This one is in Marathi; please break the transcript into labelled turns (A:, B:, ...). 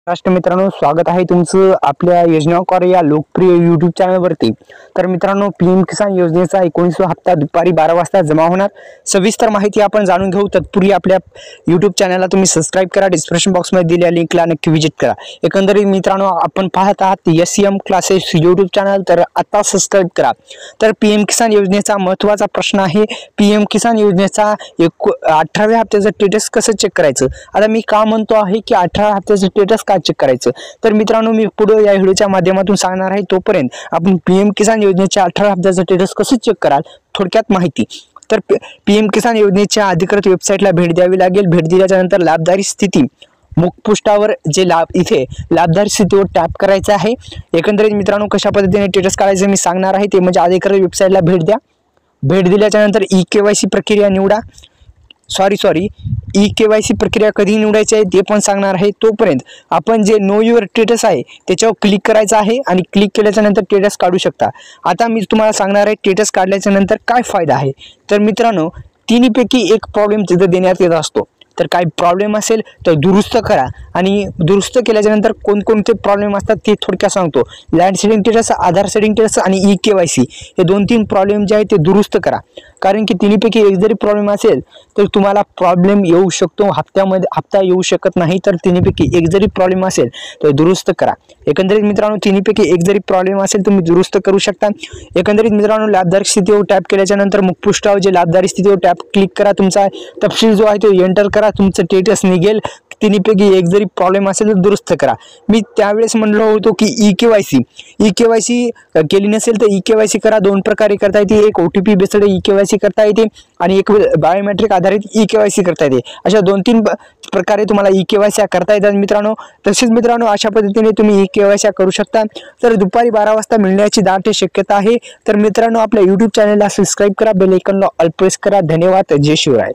A: राष्ट्र मित्रांनो, स्वागत आहे तुमचं आपल्या योजनाकार या लोकप्रिय YouTube चॅनलवरती। तर मित्रांनो, पीएम किसान योजनेचा 19वा हप्ता दुपारी 12 वाजता जमा होणार। सविस्तर माहिती आपण जाणून घेऊ। तत्पूर्वी आपल्या YouTube चॅनलला तुम्ही सबस्क्राइब करा, डिस्क्रिप्शन बॉक्समध्ये दिलेल्या लिंकला नक्की व्हिजिट करा। एकंदरीत मित्रांनो, आपण पाहत आहात SEM क्लासेस YouTube चॅनल, तर आता सबस्क्राइब करा। तर पीएम किसान योजनेचा महत्त्वाचा प्रश्न आहे, पीएम किसान योजनेचा 18व्या हप्त्याचं स्टेटस कसं चेक करायचं। आता मी का म्हणतो आहे की 18 हप्त्याचं स्टेटस चेक करायचं, तर मित्रांनो मी पुढे या व्हिडिओच्या माध्यमातून सांगणार आहे। तोपर्यंत आपण पीएम किसान योजनेच्या 18 हप्त्याचं स्टेटस कसं चेक कराल थोडक्यात माहिती। तर पीएम किसान योजनेच्या अधिकृत वेबसाईटला भेट द्यावी लागेल। भेट दिल्याच्या नंतर लाभदारी स्थिती मुखपृष्ठावर जे इथे लाभदारी स्थितीवर टॅप करायचं आहे। एकंदरीत मित्रांनो, कशा पद्धतीने स्टेटस काढायचं मी सांगणार आहे। ते म्हणजे अधिकृत वेबसाईटला भेट द्या। भेट दिल्याच्या नंतर ई-केवायसी प्रक्रिया निवडा। ई-केवायसी प्रक्रिया कधी निवडायची आहे ते पण सांगणार आहे। तोपर्यंत आपण जे नो युअर स्टेटस आहे त्याच्यावर क्लिक करायचं आहे आणि क्लिक केल्याच्या नंतर स्टेटस काढू शकता। आता मी तुम्हाला सांगणार आहे स्टेटस काढल्याच्या नंतर काय फायदा आहे। तर मित्रांनो, तिन्हीपैकी एक प्रॉब्लेम तिथे देण्यात येत असतो। तर काही प्रॉब्लेम असेल तर दुरुस्त करा, आणि दुरुस्त केल्याच्या नंतर कोणकोणते प्रॉब्लेम असतात ते थोडक्यात सांगतो। लँड सेटिंग स्टेटस, आधार सेटिंग स्टेटस आणि ई-केवायसी हे 2-3 प्रॉब्लेम जे आहेत ते दुरुस्त करा। कारण की तिन्हीपैकी एक जरी प्रॉब्लेम असेल तर तुम्हाला प्रॉब्लेम येऊ शकतो, हप्ता येऊ शकत नाही। तर तिन्हीपैकी एक जरी प्रॉब्लेम असेल तर दुरुस्त करा। एकंदरीत मित्रांनो, तिन्हीपैकी एक जरी प्रॉब्लेम असेल तुम्ही दुरुस्त करू शकता। एकंदरीत मित्रांनो, लाभदारी स्थितीवर टॅप केल्याच्या नंतर मुखपृष्ठावर जे लाभदारी स्थितीवर टॅप क्लिक करा, तुमचा तपशील जो आहे तो एंटर करा, तुमचं स्टेटस निघेल। तिन्हीपैकी एक जरी प्रॉब्लेम असेल तर दुरुस्त करा। मी त्यावेळेस म्हणलो होतो की ई-केवायसी केली नसेल तर ई-केवायसी करा। 2 प्रकारे करता येते, एक OTP बेस्ड ई-केवायसी करता येते आणि एक बायोमेट्रिक आधारित ई-केवायसी करता येते। अशा 2-3 प्रकारे तुम्हाला ई-केवायसी करता येतात मित्रांनो। तसेच मित्रांनो, अशा पद्धतीने तुम्ही ई-केवायसी करू शकता। तर दुपारी 12 वाजता मिळण्याची दाट शक्यता आहे। तर मित्रांनो, आपल्या YouTube चॅनलला सबस्क्राइब करा, बेल आयकॉनला ऑल प्रेस करा। धन्यवाद। जय शिवराय।